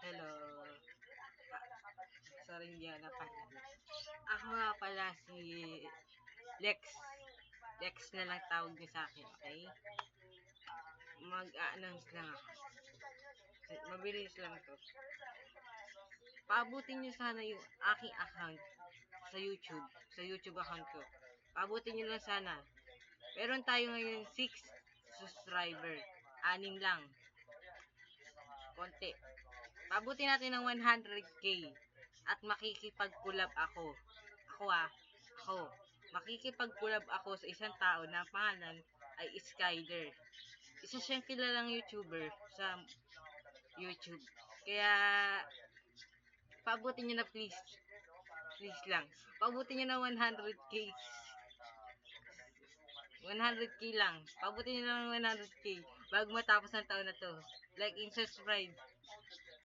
Hello. Sorry, hindi ako napansin. Ako nga pala si Lex. Lex na lang tawag niyo sa akin, okay? Mag-a-announce lang ako. Mabilis lang to. Paabutin niyo sana yung aking account sa YouTube. Sa YouTube account ko. Paabutin niyo lang sana. Meron tayo ngayon 6 subscriber. 6 lang. Konti. Pabuti natin ng 100k at makikipag-collab ako. Ako. Makikipag-collab ako sa isang tao na pangalan ay Skyler. Isa siyang kilalang YouTuber sa YouTube. Kaya, pabuti niyo na please. Please lang. Pabuti niyo na 100k. 100k lang. Pabuti niyo na ng 100k bago matapos ng taon na to. Like and subscribe.